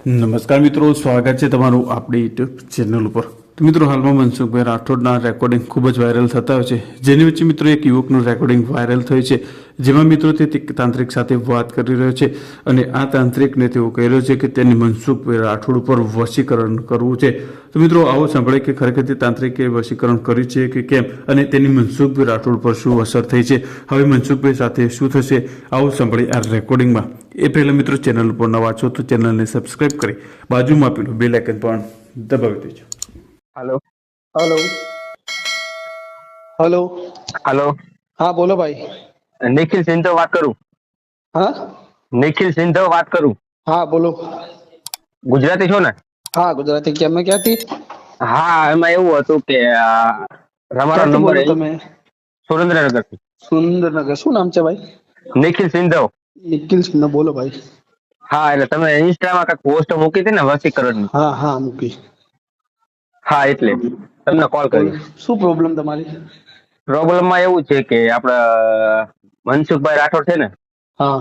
નમસ્કાર મિત્રો, સ્વાગત છે તમારું આપણી યુટ્યુબ ચેનલ ઉપર। તો મિત્રો, હાલમાં મનસુખભાઈ રાઠોડના રેકોર્ડિંગ ખૂબ જ વાયરલ થતા હોય છે, જેની વચ્ચે મિત્રો એક યુવકનું રેકોર્ડિંગ વાયરલ થયું છે, જેમાં મિત્રો તે તાંત્રિક સાથે વાત કરી રહ્યો છે અને આ તાંત્રિકને તેઓ કહી રહ્યો છે કે તેને મનસુખભાઈ રાઠોડ ઉપર વશીકરણ કરવું છે। તો મિત્રો, આવો સાંભળે કે ખરેખર તે તાંત્રિકે વશીકરણ કર્યું છે કે કેમ અને તેની મનસુખભાઈ રાઠોડ પર શું અસર થઈ છે, હવે મનસુખભાઈ સાથે શું થશે, આવો સાંભળીએ આ રેકોર્ડિંગમાં। એ પહેલાં મિત્રો, ચેનલ ઉપર નવા છો તો ચેનલને સબસ્ક્રાઇબ કરી બાજુમાં આપેલું બેલ આઇકન પણ દબાવી દેજો। हेलो हेलो हेलो हेलो हाँ बोलो भाई। निखिल सिंधव बात करूं? हाँ निखिल सिंधव बात करूं? हाँ बोलो। ગુજરાતી છો ને? हाँ गुजराती क्या मैं क्या थी હા, એમાં એવું હતું કે તમારો ક્યાંથી નંબર બોલો તમે? સુરેન્દ્રનગર થી। સુરેન્દ્રનગર શું નામ છે ભાઈ? નિખિલ સિંધવ। નિખિલ સિંહ બોલો ભાઈ। હા, એટલે તમે ઇન્સ્ટામાં કાંઈક પોસ્ટ મૂકી હતી ને વસીકરણની? હા હા મૂકી। હા, એટલે તમને કોલ બોલો કરી। શું પ્રોબ્લેમ તમારી? પ્રોબ્લેમમાં એવું છે કે આપડા મનસુખભાઈ રાઠોડ છે ને? હા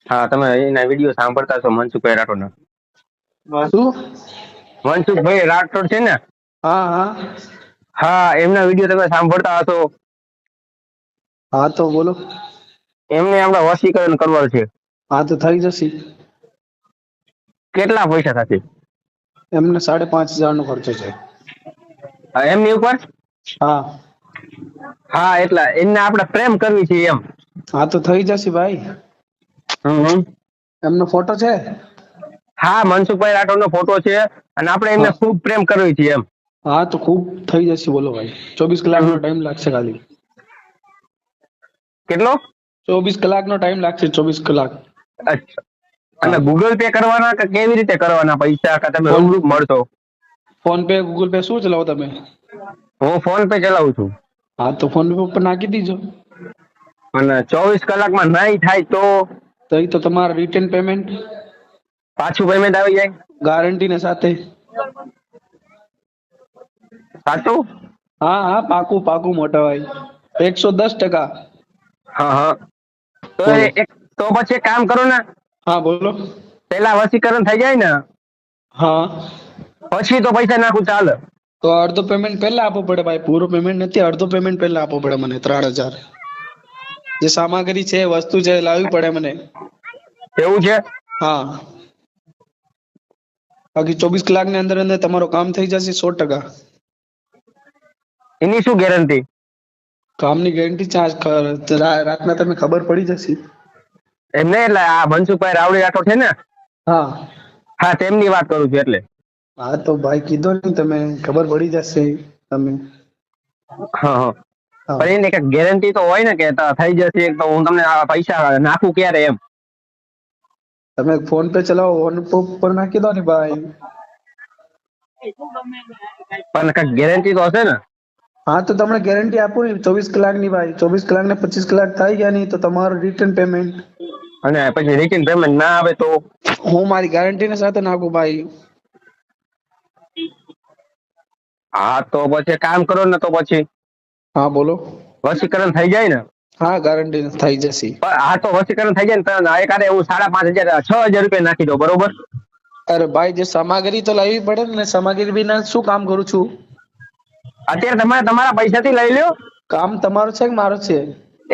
હા, તમે એના વિડીયો સાંભળતા છો મનસુખભાઈ રાઠોડના? શું? મનસુખભાઈ રાઠોડ છે ને? હા હા હા, એમના વિડીયો તમે સાંભળતા હશો। હા તો બોલો। એમને આપણે વશીકરણ કરવાનું છે। હા તો થઈ જશે। કેટલા પૈસા થશે? એમને 5,500 નો ખર્ચો છે। એમની ઉપર? હા હા, એટલે એમને આપણે પ્રેમ કરવી છે એમ। હા તો થઈ જશે ભાઈ। હમ એમનો ફોટો છે? હા, મનસુખભાઈ રાઠોડ નો ફોટો છે અને આપણે એમને હા ખૂબ પ્રેમ કરવી છે એમ। હા તો ખૂબ થઈ જશે બોલો ભાઈ। 24 કલાકનો ટાઈમ લાગશે ખાલી। કેટલો? 24 કલાકનો ટાઈમ લાગશે। 24 કલાક। અચ્છા, અને હા ગૂગલ પે કરવાના કે કેવી રીતે કરવાના પૈસા, કે તમે ફોન રૂબરૂ મળશો? ફોન પે ગૂગલ પે શું ચલાવો તમે? હું ફોન પે ચલાવું છું। હા તો ફોન પે ઉપર નાખી દીજો। અને 24 કલાકમાં નહીં થાય તો તો એ તો તમારા રિટર્ન પેમેન્ટ પાછું પેમેન્ટ આવી જાય? ગારંટી ને સાથે। સાચું? હા હા પાકું પાકું મોટા ભાઈ 110%। હા હા, તો બોલો। તો પછી એક કામ કરો ને, હા બોલો। પેલા વસીકરણ થઈ જાય ને હા પછી તો પૈસા નાખું ચાલે। તો અડધો પેમેન્ટ પહેલા આપવો પડે ભાઈ, પૂરો પેમેન્ટ નથી, અડધો પેમેન્ટ પહેલા આપવો પડે મને 3,000। જે સામગ્રી છે, વસ્તુ છે, લાવવી પડે મને। એવું છે? હા બાકી 24 કલાકની અંદર અંદર તમારું કામ થઈ જશે 100%। એની શું ગેરંટી? કામની ગેરંટી રાતના તમે ખબર પડી જશે। એમને એટલે આ મનસુખભાઈ રાવડી રાઠોડ છે ને? હા હા, તેમની વાત કરું છું એટલે। હા તો ભાઈ કીધો ને તમે, ખબર પડી જશે તમે। હા હા, હા પણ એની કઈક ગેરંટી તો હોય ને કે થઈ જશે તો હું તમને આ પૈસા નાખું ક્યારે એમ? તમે ફોન પે ચલાવો, ફોન પે ઉપર નાખી દો ને ભાઈ। પણ કઈક ગેરંટી તો હશે ને? હા તો તમને ગેરંટી આપું ને 24 કલાકની ભાઈ। 24 કલાક ને 25 કલાક થઈ ગયા નહીં તો તમારું રિટર્ન પેમેન્ટ। અને પછી રિટર્ન પેમેન્ટ ના આવે તો? હું મારી ગેરંટી ને સાથે નાખું ભાઈ। હા તો પછી કામ કરો ને, તો પછી હા બોલો। વસીકરણ થઈ જાય ને? હા ગારંટી થઈ જશે। હા તો વસીકરણ થઈ જાય ને, એકાદે હું 5,500 6,000 રૂપિયા નાખી દઉં, બરોબર? અરે ભાઈ જે સામગ્રી તો લાવવી પડે ને, સામગ્રી વિના શું કામ કરું છું? અત્યારે તમે તમારા પૈસાથી લઈ લ્યો। કામ તમારો છે કે મારો છે?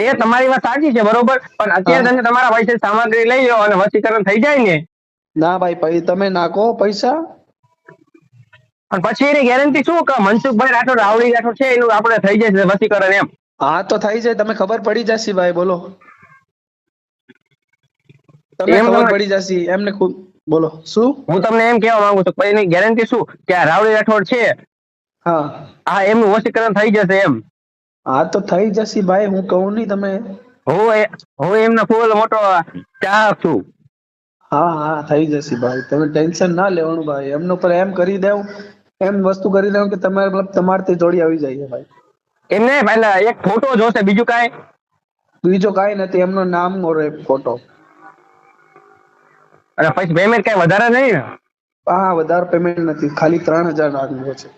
એ તમારી વાત સાચી છે, બરોબર, પણ હા અત્યારે તમે તમારા પૈસા સામગ્રી લઈ લો અને વસીકરણ થઈ જાય ને, ના ભાઈ તમે નાખો પૈસા। અને પછી એની ગેરંટી શું કે મનસુખભાઈ રાઠોડ રાવડી રાઠોડ છે એનું આપણે થઈ જશે વસીકરણ એમ? હા તો થઈ જાય, તમે ખબર પડી જશે ભાઈ બોલો। તમને એમ ખબર તમે, પડી જશે એમને ખુદ બોલો શું? હું તમને એમ કેવા માંગુ છું, એની ગેરંટી શું કે આ રાવડી રાઠોડ છે, હા હા, એમનું વસીકરણ થઈ જશે એમ? હા તો થઈ જશે ભાઈ, હું કહું નહીં તમે। હું એમનો ફૂલ મોટો ચાહક છું। હા હા થઈ જશે ભાઈ, તમે ટેન્શન ના લેવાનું ભાઈ। એમનો પર એમ કરી દેવું, એમ વસ્તુ કરી દેવું કે તમારે મતલબ તમારથી જોડી આવી જાય ભાઈ। એમને પહેલા એક ફોટો જોશે, બીજું કાંઈ? બીજો કાંઈ નથી, એમનો નામ ઓર એક ફોટો। અને પછી પેમેન્ટ કઈ વધારે નહીં ને? હા વધારે પેમેન્ટ નથી, ખાલી 3,000 નાખવાનું છે।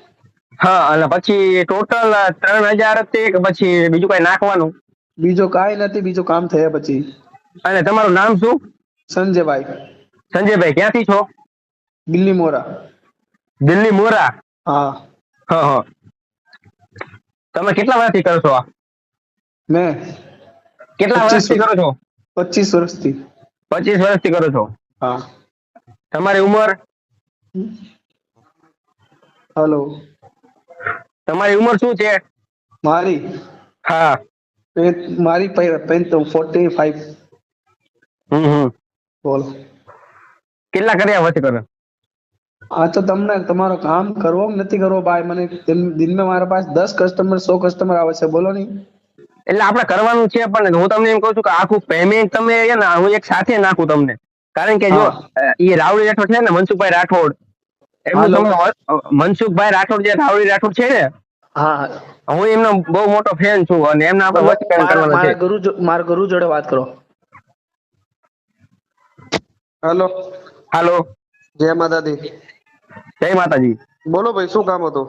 હા, અને પછી ટોટલ 3,000 જ છે કે પછી બીજું કઈ નાખવાનું? બીજો કાંઈ નથી, બીજું કામ થયા પછી। અને તમારું નામ શું? સંજયભાઈ। સંજયભાઈ, ક્યાંથી છો? બિલ્લી મોરા. દિલ્હી મોરા. હા. હા હા. તમે કેટલા વર્ષથી કરો છો આ? મેં કેટલા 25 વર્ષથી કરો છો? 25 વર્ષથી. 25 વર્ષથી કરો છો. હા. તમારી ઉંમર? હેલો. તમારી ઉંમર શું છે? મારી હા. મારી 45. હમ. બોલો. કેટલા કર્યા વસીકરણ? આ તો તમને તમારો કામ કરવો કે નથી કરવો ભાઈ, મને દિનમાં મારા પાસે 10 કસ્ટમર 100 કસ્ટમર આવે છે, બોલો નહીં. એટલે આપણે કરવાનું છે, પણ હું તમને એમ કહું છું કે આખું પેમેન્ટ તમે છે ને હું એક સાથે નાખું તમને. કારણ કે જો હા. એ રાવડી રાઠોડ છે ને, મનસુખભાઈ રાઠોડ, એમનું હાલો. તમે મનસુખભાઈ રાઠોડ જે રાવડી રાઠોડ છે ને, હા. હું એમનો બહુ મોટો ફેન છું અને એમને આપણે બોલો. વસીકરણ કરવાનું છે. મારા ગુરુ જોડે વાત કરો. હેલો. હાલો. જય માતાજી. જય માતાજી. બોલો ભાઈ, શું કામ હતું?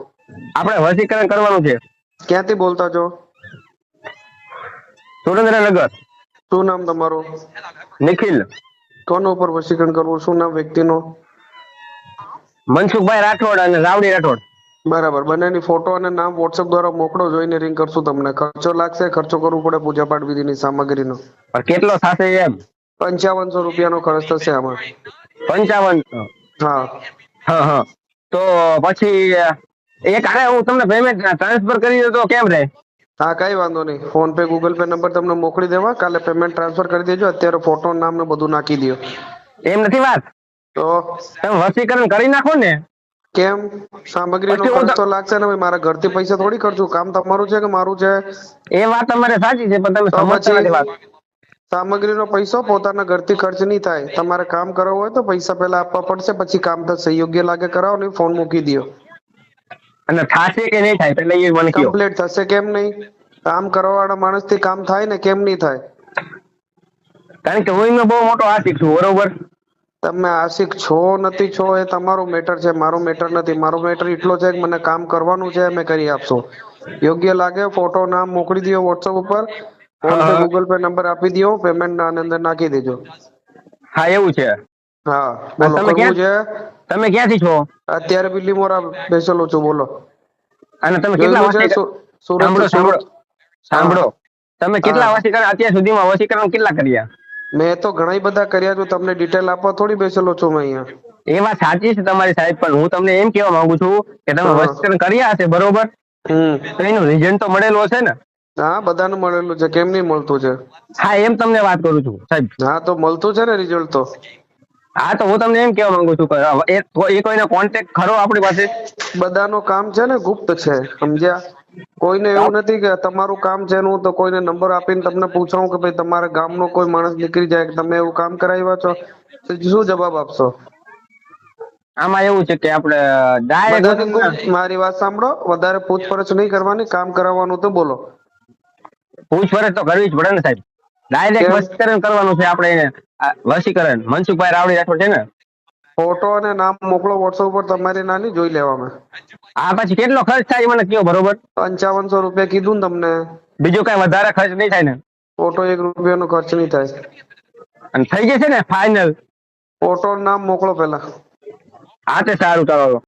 આપણે વસીકરણ કરવાનું છે. ક્યાંથી બોલતા છો? સુરેન્દ્રનગર. શું નામ તમારું? નિખિલ. કોનો ઉપર વશીકરણ કરવું? શું નામ વ્યક્તિનો? મનસુખભાઈ રાઠોડ અને રાવડી રાઠોડ. બરાબર. બંનેની ફોટો અને નામ વોટ્સએપ દ્વારા મોકલો, જોઈને રિંગ કરશું તમને. ખર્ચો લાગશે, ખર્ચો કરવો પડે પૂજાપાઠ વિધિની સામગ્રીનો. પણ કેટલો થશે એમ? 5500 રૂપિયાનો ખર્ચ થશે આમાં. 55. હા. હા હા. તો પછી એક આને હું તમને પેમેન્ટ ટ્રાન્સફર કરી દઉં તો કેમ રહે? હા, કઈ વાંધો નહીં. Phone pay Google pay number તમને મોકલી દેવા, કાલે પેમેન્ટ ટ્રાન્સફર કરી દેજો. અત્યારે ફોટો નામ ને બધું નાખી દો. એમ નથી વાત. તો તમે વસીકરણ કરી નાખો ને. કેમ? સામગ્રીનો પછી હું ખર્ચ તો લાગશે ને ભાઈ. મારા ઘરથી પૈસા થોડી ખર્ચું. કામ તમારું છે કે મારું છે? એ વાત તમારે સાચી છે, પણ તમે તો સમજતા નથી વાત. પછી સામગ્રીનો પૈસો પોતાના ઘરથી ખર્ચ નહીં થાય. તમારે કામ કરાવવું હોય તો પૈસા પહેલા આપવા પડશે, પછી કામ થશે. યોગ્ય લાગે કરાવો, નહીં ફોન મૂકી દો. અને થાશે કે નહીં થાય એટલે એ મને કહો. કમ્પ્લીટ થશે કેમ નહીં? કામ કરવાવાળા માણસથી કામ થાય ને, કેમ નહીં થાય? કારણ કે હું એમનો બહુ મોટો આશિક છું, બરોબર? તમે આશિક છો નથી છો એ તમારો મેટર છે, મારો મેટર નથી. મારો મેટર એટલો છે કે મને કામ કરવાનું છે, અમે કરી આપશો. યોગ્ય લાગે ફોટો નામ મોકલી દો વોટ્સએપ ઉપર. Phone pay Google pay number આપી દો, પેમેન્ટ આની અંદર નાખી દેજો. હા, એવું છે. હા, બોલો. તમે કરવું છે? તમે ક્યાંથી છો? અત્યારે બિલ્લી મોરા બેસેલો છું, બોલો. અને તમે કેટલા જોયેલું છે? વસીકરણ? સુરત સુરત. સાંભળો. તમે કેટલા હા. વસીકરણ અત્યાર સુધીમાં વસીકરણ કેટલા કર્યા? મેં તો ઘણા બધા કર્યા છે. તમને ડિટેલ આપવા થોડી બેસેલો છું મેં અહીંયા. એ વાત સાચી છે તમારી સાહેબ, પણ હું તમને એમ કહેવા માંગુ છું કે તમે હા. વસીકરણ કર્યા હશે, બરોબર? તો એનું રિઝલ્ટ તો મળેલું હશે ને? હા, બધાને મળેલું છે. કેમ નહીં મળતું છે? હા, એમ તમને વાત કરું છું સાહેબ. હા, તો મળતું છે ને રિઝલ્ટ તો. હા, તો હું તમને એમ કહેવા માંગુ છું કે એ કોઈનો કોન્ટેક્ટ ખરો આપણી પાસે? બધાનું કામ છે ને ગુપ્ત છે, સમજ્યા? કોઈને એવું નથી કે તમારું કામ છે ને હું તો કોઈને નંબર આપીને તમને પૂછાવું કે ભાઈ તમારા ગામનો કોઈ માણસ નીકળી જાય કે તમે એવું કામ કરાવ્યા છો, તો શું જવાબ આપશો? આમાં એવું છે કે આપણે બધાની ગુપ્ત. ડાયરેક્ટ મારી વાત સાંભળો, વધારે પૂછપરછ નહીં કરવાની. કામ કરાવવાનું તો બોલો. પૂછપરછ તો કરવી જ પડે ને સાહેબ. ડાયરેક્ટ કેમ? વસીકરણ કરવાનું છે આપણે એને. વસીકરણ મનસુખભાઈ રાવડી રાઠોડ છે ને? ફોટો અને નામ મોકલો વોટ્સએપ ઉપર. તમારી નાની જોઈ લેવામાં. આ પછી કેટલો ખર્ચ થાય એ મને કયો, બરોબર? 5500 રૂપિયા કીધું ને તમને. બીજું કઈ વધારે ખર્ચ નહીં થાય ને? ફોટો 1 રૂપિયાનો ખર્ચ નહીં થાય. અને થઈ જશે ને ફાઇનલ? ફોટો નામ મોકલો પેલા. હા, તે સારું, ચાલો.